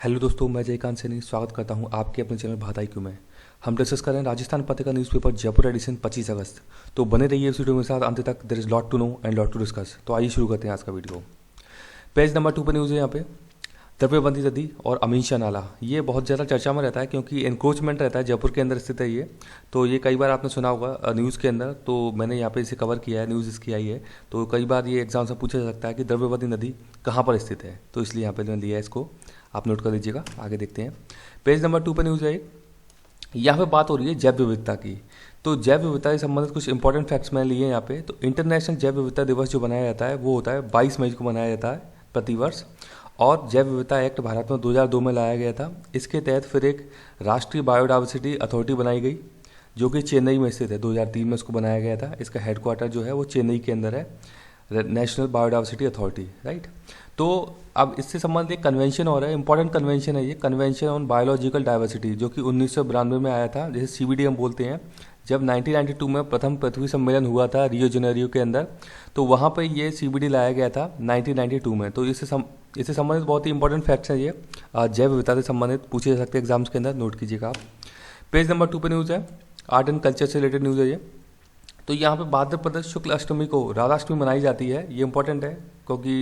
Hello दोस्तों, मैं जयकांत सैनी स्वागत करता हूं आपके अपने चैनल बात IQ में। हम डिस्कस कर रहे हैं राजस्थान पत्रिका न्यूज़पेपर जयपुर एडिशन 25 अगस्त। तो बने रहिए इस वीडियो के साथ अंत तक। There is lot to know and lot to discuss. तो आइए शुरू करते हैं आज का वीडियो। पेज नंबर 2 पर न्यूज़ है यहाँ पे द्रव्यवती नदी और अमीनशाह नाला। ये बहुत ज़्यादा चर्चा में रहता है क्योंकि एनक्रोचमेंट रहता है, जयपुर के अंदर स्थित है ये। तो ये कई बार आपने सुना होगा न्यूज़ के अंदर, तो मैंने यहाँ पे इसे कवर किया है, न्यूज़ इसकी आई है। तो कई बार ये एग्जाम से पूछा जा सकता है कि द्रव्यवती नदी कहाँ पर स्थित है, तो इसलिए यहाँ पे मैंने लिया है इसको, आप नोट कर लीजिएगा। आगे देखते हैं पेज नंबर 2 पर न्यूज़ है। यहाँ पे बात हो रही है जैव विविधता की। तो जैव विविधता से संबंधित कुछ इंपॉर्टेंट फैक्ट्स मैंने लिए हैं यहाँ पे। तो इंटरनेशनल जैव विविधता दिवस जो मनाया जाता है वो होता है 22 मई को मनाया जाता है प्रतिवर्ष। और जैव विविधता एक्ट भारत में 2002 में लाया गया था। इसके तहत फिर एक राष्ट्रीय बायोडाइवर्सिटी अथॉरिटी बनाई गई जो कि चेन्नई में स्थित है। 2003 में इसको बनाया गया था। इसका हेडक्वार्टर जो है वो चेन्नई के अंदर है, नेशनल बायोडाइवर्सिटी अथॉरिटी, राइट। तो अब इससे संबंधित एक कन्वेंशन और है, इंपॉर्टेंट कन्वेंशन है ये, कन्वेंशन ऑन बायोलॉजिकल डाइवर्सिटी, जो कि 1992 में आया था, जैसे CBD हम बोलते हैं। जब 1992 में प्रथम पृथ्वी सम्मेलन हुआ था रियो जेनेरियो के अंदर, तो वहाँ पे ये CBD लाया गया था 1992 में। तो इससे संबंधित बहुत ही इंपॉर्टेंट फैक्ट्स हैं ये, जैव विविधता से संबंधित पूछे जा सकते हैं एग्जाम्स के अंदर, नोट कीजिएगा आप। पेज नंबर 2 पे न्यूज़ है, आर्ट एंड कल्चर से रिलेटेड न्यूज़ है ये। तो यहाँ पे भाद्रपद शुक्ल अष्टमी को राधाष्टमी मनाई जाती है। ये इंपॉर्टेंट है क्योंकि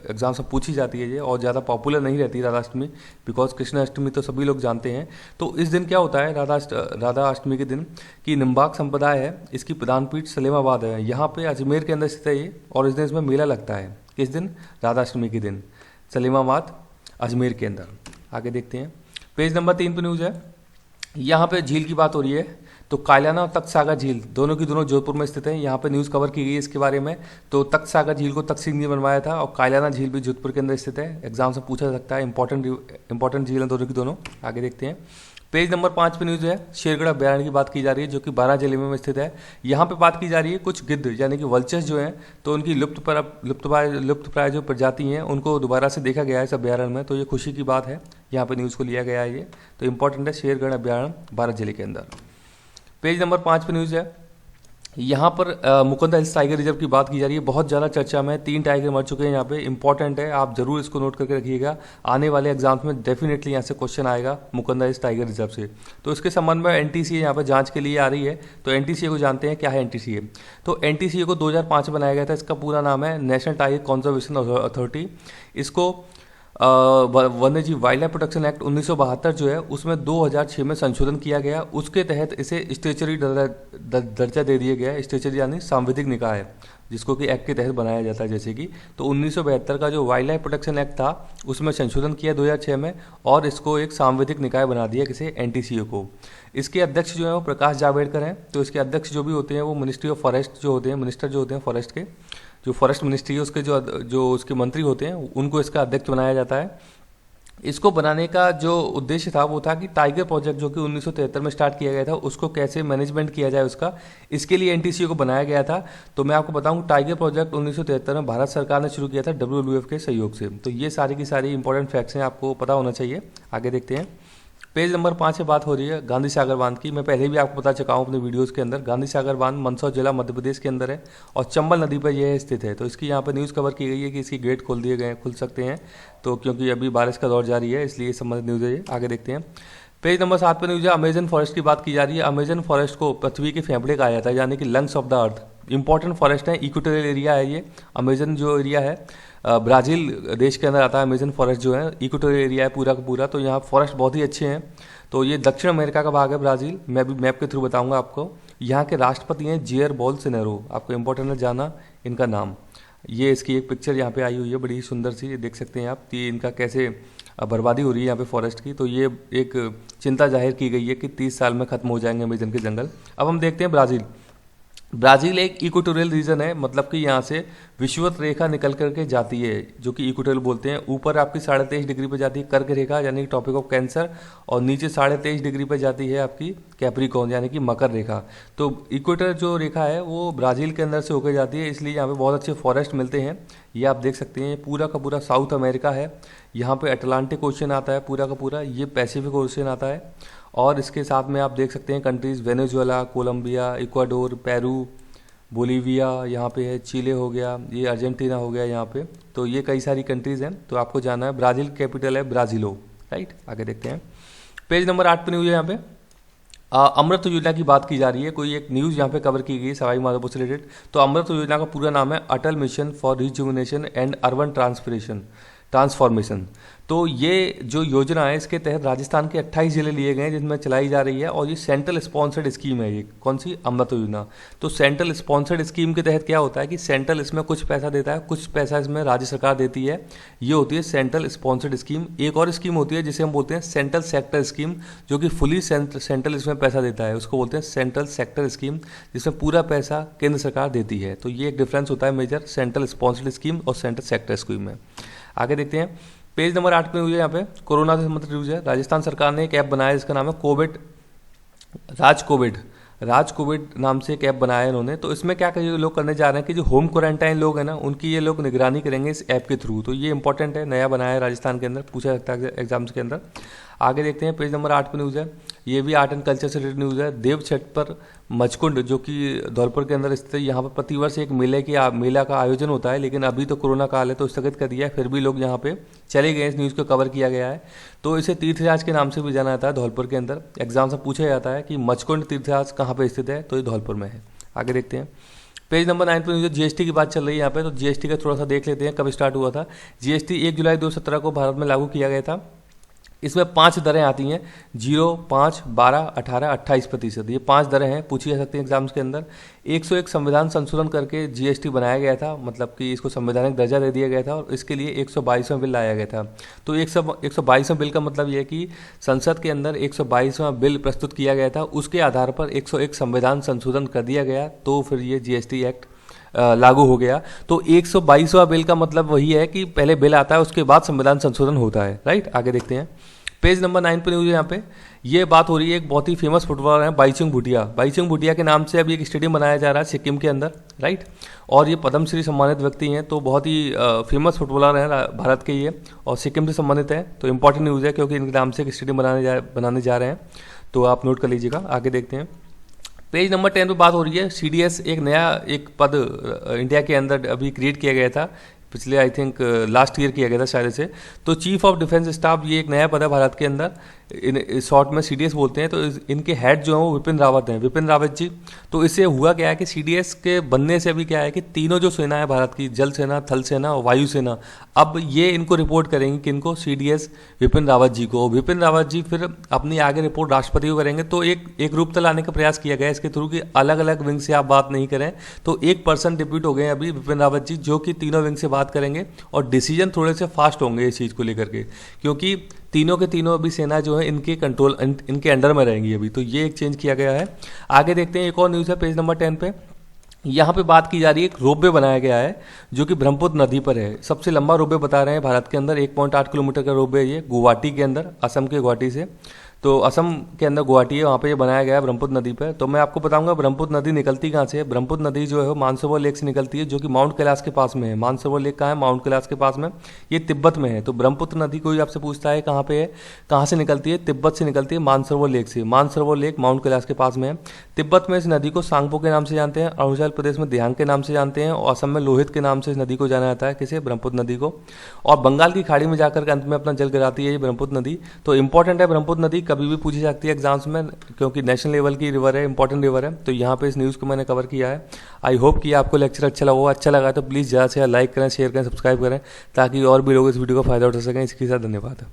एग्जाम से पूछी जाती है ये, और ज़्यादा पॉपुलर नहीं रहती राधाष्टमी, बिकॉज कृष्ण अष्टमी तो सभी लोग जानते हैं। तो इस दिन क्या होता है राधा अष्टमी के दिन कि निम्बाक संप्रदाय है, इसकी प्रधान पीठ सलेमाबाद है, यहाँ पे अजमेर के अंदर स्थित है ये। और इस दिन इसमें मेला लगता है, किस दिन? राधाष्टमी के दिन, सलेमाबाद अजमेर के अंदर। आगे देखते हैं पेज नंबर 3 पर न्यूज़ है। यहाँ पे झील की बात हो रही है। तो कायलाना और तख्त सागर झील दोनों की दोनों जोधपुर में स्थित है। यहाँ पे न्यूज़ कवर की गई है इसके बारे में। तो तख्त सागर झील को तख्त सिंह ने बनवाया था और कायलाना झील भी जोधपुर के अंदर स्थित है। एग्जाम से पूछा जा सकता है, इंपॉर्टेंट झील है दोनों की दोनों। आगे देखते हैं पेज नंबर 5 पे न्यूज़ है, शेरगढ़ अभ्यारण्य की बात की जा रही है जो कि बारां जिले में स्थित है। यहाँ पे बात की जा रही है कुछ गिद्ध यानी कि वल्चर्स जो हैं, तो उनकी लुप्तप्राय जो प्रजाति हैं उनको दोबारा से देखा गया है इस अभ्यारण्य में। तो ये खुशी की बात है, यहाँ पे न्यूज़ को लिया गया है ये। तो इंपॉर्टेंट है शेरगढ़ अभ्यारण्य बारां जिले के अंदर। पेज नंबर 5 पे न्यूज़ है, यहाँ पर मुकुंदा हिल्स टाइगर रिजर्व की बात की जा रही है। बहुत ज़्यादा चर्चा में, 3 टाइगर मर चुके हैं यहाँ पे। इंपॉर्टेंट है, आप जरूर इसको नोट करके रखिएगा, आने वाले एग्जाम्स में डेफिनेटली यहाँ से क्वेश्चन आएगा मुकुंदा हिल्स टाइगर रिजर्व से। तो इसके संबंध में NTCA यहाँ पर जांच के लिए आ रही है। तो NTCA को जानते हैं, क्या है NTCA? तो NTCA को 2005 में बनाया गया था। इसका पूरा नाम है नेशनल टाइगर कंजर्वेशन अथॉरिटी। इसको वन्य जीव वाइल्ड लाइफ प्रोटेक्शन एक्ट 1972 जो है उसमें 2006 में संशोधन किया गया। उसके तहत इसे स्टेचुटरी दर्जा दे दिया गया है। स्टेचुटरी यानी सांविधिक निकाय, जिसको कि एक्ट के तहत बनाया जाता है जैसे कि। तो 1972 का जो वाइल्ड लाइफ प्रोटेक्शन एक्ट था उसमें संशोधन किया 2006 में, और इसको एक सांविधिक निकाय बना दिया किसे? NTCA को। इसके अध्यक्ष जो है वो प्रकाश जावड़ेकर हैं। तो इसके अध्यक्ष जो भी होते हैं वो मिनिस्ट्री ऑफ फॉरेस्ट जो होते हैं, मिनिस्टर जो होते हैं फॉरेस्ट के, जो फॉरेस्ट मिनिस्ट्री है उसके जो उसके मंत्री होते हैं उनको इसका अध्यक्ष बनाया जाता है। इसको बनाने का जो उद्देश्य था वो था कि टाइगर प्रोजेक्ट जो कि 1973 में स्टार्ट किया गया था उसको कैसे मैनेजमेंट किया जाए उसका, इसके लिए NTCA को बनाया गया था। तो मैं आपको बताऊं, टाइगर प्रोजेक्ट 1973 में भारत सरकार ने शुरू किया था WWF के सहयोग से। तो ये सारी की सारी इंपॉर्टेंट फैक्ट्स हैं, आपको पता होना चाहिए। आगे देखते हैं पेज नंबर 5 से बात हो रही है गांधी सागर बांध की। मैं पहले भी आपको बता चुका हूँ अपने वीडियोस के अंदर। गांधी सागर बांध मंदसौर जिला मध्य प्रदेश के अंदर है और चंबल नदी पर यह स्थित है। तो इसकी यहाँ पर न्यूज़ कवर की गई है कि इसकी गेट खोल दिए गए, खुल सकते हैं। तो क्योंकि अभी बारिश का दौर जारी है इसलिए संबंधित न्यूज़ है ये। आगे देखते हैं पेज नंबर 7 पर न्यूज़ है, अमेजन फॉरेस्ट की बात की जा रही है। अमेजन फॉरेस्ट को पृथ्वी के फेफड़े कहा जाता है, यानी कि lungs of the earth. Important forest है, इक्वेटोरियल एरिया है ये। अमेजन जो एरिया है ब्राज़ील देश के अंदर आता है। अमेजन फॉरेस्ट जो है इक्वेटोरियल एरिया है पूरा का पूरा। तो यहाँ फॉरेस्ट बहुत ही अच्छे हैं। तो ये दक्षिण अमेरिका का भाग है ब्राज़ील। मैं भी मैप के थ्रू बताऊंगा आपको। यहाँ के राष्ट्रपति हैं जेयर बोल्सोनारो। आपको इंपॉर्टेंट है जाना इनका नाम। ये इसकी एक पिक्चर यहाँ पे आई हुई है बड़ी सुंदर सी, देख सकते हैं आप कि इनका कैसे बर्बादी हो रही है यहाँ पे फॉरेस्ट की। तो ये एक चिंता जाहिर की गई है कि 30 साल में खत्म हो जाएंगे अमेजन के जंगल। अब हम देखते हैं ब्राज़ील एक इक्वेटोरियल रीजन है, मतलब कि यहाँ से विषुवत रेखा निकल करके जाती है जो कि इक्वेटोरियल बोलते हैं। ऊपर आपकी 23.5 डिग्री पर जाती है कर्क रेखा यानी कि टॉपिक ऑफ कैंसर, और नीचे 23.5 डिग्री पर जाती है आपकी कैप्रिकॉर्न यानी कि मकर रेखा। तो इक्वेटर जो रेखा है वो ब्राज़ील के अंदर से होकर जाती है, इसलिए यहाँ पे बहुत अच्छे फॉरेस्ट मिलते हैं। ये आप देख सकते हैं, पूरा का पूरा साउथ अमेरिका है। यहाँ पे अटलांटिक ओशन आता है पूरा का पूरा, ये पैसिफिक ओशन आता है। और इसके साथ में आप देख सकते हैं countries Venezuela, Colombia, Ecuador, Peru, Bolivia, यहाँ पे है चिले हो गया, ये अर्जेंटीना हो गया यहाँ पे। तो ये कई सारी कंट्रीज़ हैं। तो आपको जाना है, ब्राज़ील कैपिटल है ब्राज़िलो, राइट। आगे देखते हैं, पेज नंबर 8 पे न्यूज़ है यहाँ पे अमृत योजना की बात की जा रही है। कोई एक न्यूज़ यहाँ पे कवर की गई सवाई माधोपुर से रिलेटेड। तो अमृत योजना का पूरा नाम है Atal mission for rejuvenation and urban transformation. तो ये जो योजना है इसके तहत राजस्थान के 28 जिले लिए गए हैं जिनमें चलाई जा रही है, और ये सेंट्रल स्पॉन्सर्ड स्कीम है। ये कौन सी? अमृत योजना। तो सेंट्रल स्पॉन्सर्ड स्कीम के तहत क्या होता है कि सेंट्रल इसमें कुछ पैसा देता है, कुछ पैसा इसमें राज्य सरकार देती है। ये होती है सेंट्रल स्पॉन्सर्ड स्कीम। एक और स्कीम होती है जिसे हम बोलते हैं सेंट्रल सेक्टर स्कीम, जो कि फुली सेंट्रल इसमें पैसा देता है, उसको बोलते हैं सेंट्रल सेक्टर स्कीम, जिसमें पूरा पैसा केंद्र सरकार देती है। तो ये एक डिफरेंस होता है मेजर सेंट्रल स्पॉन्सर्ड स्कीम और सेंट्रल सेक्टर स्कीम में। आगे देखते हैं, पेज नंबर 8 पे न्यूज़ है यहाँ पे कोरोना से संबंधित न्यूज़ है। राजस्थान सरकार ने एक ऐप बनाया है, इसका नाम है राज कोविड नाम से एक ऐप बनाया है इन्होंने। तो इसमें क्या लोग करने जा रहे हैं कि जो होम क्वारंटाइन लोग हैं ना, उनकी ये लोग निगरानी करेंगे इस ऐप के थ्रू। तो ये इंपॉर्टेंट है, नया बनाया है राजस्थान के अंदर, पूछा जाता है एग्जाम्स के अंदर। आगे देखते हैं, पेज नंबर 8 पे न्यूज़ है, ये भी आर्ट एंड कल्चर से रिलेटेड न्यूज़ है। देव छठ पर मचकुंड, जो कि धौलपुर के अंदर स्थित है, यहाँ पर प्रतिवर्ष एक मेला का आयोजन होता है, लेकिन अभी तो कोरोना काल है तो स्थगित कर दिया है, फिर भी लोग यहाँ पे चले गए। इस न्यूज़ को कवर किया गया है। तो इसे तीर्थराज के नाम से भी जाना जाता है धौलपुर के अंदर। एग्जाम से पूछा जाता है कि मचकुंड तीर्थराज कहाँ पर स्थित है, तो ये धौलपुर में है। आगे देखते हैं, पेज नंबर 9 पर जीएसटी की बात चल रही है यहाँ पे। तो जीएसटी का थोड़ा सा देख लेते हैं कब स्टार्ट हुआ था। जीएसटी 1 जुलाई 2017 को भारत में लागू किया गया था। इसमें 5 दरें आती हैं, 0, 5, 12, 18, 28%। ये 5 दरें हैं, पूछी जा सकती हैं एग्जाम्स के अंदर। 101 संविधान संशोधन करके जीएसटी बनाया गया था, मतलब कि इसको संवैधानिक दर्जा दे दिया गया था, और इसके लिए 122वां बिल लाया गया था। तो 122वां बिल का मतलब ये है कि संसद के अंदर 122वां बिल प्रस्तुत किया गया था, उसके आधार पर 101 संविधान संशोधन कर दिया गया, तो फिर ये जीएसटी एक्ट लागू हो गया। तो 122वां बिल का मतलब वही है कि पहले बिल आता है, उसके बाद संविधान संशोधन होता है, राइट। आगे देखते हैं, पेज नंबर 9 पे न्यूज़ है यहाँ पे। ये बात हो रही है, एक बहुत ही फेमस फुटबॉलर है बाईचुंग भूटिया के नाम से अभी एक स्टेडियम बनाया जा रहा है सिक्किम के अंदर, राइट। और ये पद्मश्री सम्मानित व्यक्ति हैं, तो बहुत ही फेमस फुटबॉलर हैं भारत के ये, और सिक्किम से संबंधित है। तो इंपॉर्टेंट न्यूज़ है क्योंकि इनके नाम से एक स्टेडियम बनाने जा रहे हैं, तो आप नोट कर लीजिएगा। आगे देखते हैं, पेज नंबर 10 पे बात हो रही है सीडीएस, एक पद इंडिया के अंदर अभी क्रिएट किया गया था, पिछले आई थिंक लास्ट ईयर किया गया था शायद से। तो चीफ ऑफ डिफेंस स्टाफ, ये एक नया पद है भारत के अंदर, शॉर्ट में सीडीएस बोलते हैं। तो इनके हेड जो हैं वो विपिन रावत जी। तो इससे हुआ क्या है कि सीडीएस के बनने से अभी क्या है कि तीनों जो सेना है भारत की, जल सेना, थल सेना और वायु सेना, अब ये इनको रिपोर्ट करेंगे कि इनको सीडीएस विपिन रावत जी को। विपिन रावत जी फिर अपनी आगे रिपोर्ट राष्ट्रपति को करेंगे। तो एक रूपता लाने का प्रयास किया गया इसके थ्रू कि अलग अलग विंग से आप बात नहीं करें। तो एक पर्सन डिप्यूट हो गए अभी विपिन रावत जी, जो कि तीनों विंग से बात करेंगे, और डिसीजन थोड़े से फास्ट होंगे इस चीज़ को लेकर के, क्योंकि तीनों के तीनों अभी सेना जो है इनके अंडर में रहेंगी अभी। तो ये एक चेंज किया गया है। आगे देखते हैं, एक और न्यूज़ है पेज नंबर 10 पे। यहाँ पे बात की जा रही है, एक रोपवे बनाया गया है जो कि ब्रह्मपुत्र नदी पर है। सबसे लंबा रोपवे बता रहे हैं भारत के अंदर, 1.8 किलोमीटर का रोपवे है ये, गुवाहाटी के अंदर, असम के गुवाहाटी से। तो असम के अंदर गुवाहाटी है, वहाँ पे ये बनाया गया है ब्रह्मपुत्र नदी पर। तो मैं आपको बताऊंगा ब्रह्मपुत्र नदी निकलती कहाँ से है। ब्रह्मपुत्र नदी जो है मानसरोवर लेक से निकलती है, जो कि माउंट कैलाश के पास में है। मानसरोवर लेक कहाँ है? माउंट कैलाश के पास में, ये तिब्बत में है। तो ब्रह्मपुत्र नदी कोई आपसे पूछता है कहाँ पे है, कहाँ से निकलती है? तिब्बत से निकलती है, मानसरोवर लेक से। मानसरोवर लेक माउंट कैलाश के पास में है। तिब्बत में इस नदी को सांगपो के नाम से जानते हैं, अरुणाचल प्रदेश में दियांग के नाम से जानते हैं, और असम में लोहित के नाम से इस नदी को जाना जाता है, किसे? ब्रह्मपुत्र नदी को। और बंगाल की खाड़ी में जाकर के अंत में अपना जल गिराती है ये ब्रह्मपुत्र नदी। तो इंपॉर्टेंट है ब्रह्मपुत्र नदी, कभी भी पूछी जाती है एग्जाम्स में, क्योंकि नेशनल लेवल की रिवर है, इंपॉर्टेंट रिवर है। तो यहाँ पे इस न्यूज़ को मैंने कवर किया है। आई होप कि आपको लेक्चर अच्छा लगा तो प्लीज़ ज़्यादा से ज़्यादा लाइक करें, शेयर करें, सब्सक्राइब करें, ताकि और भी लोग इस वीडियो का फायदा उठा सकें। इसके साथ धन्यवाद।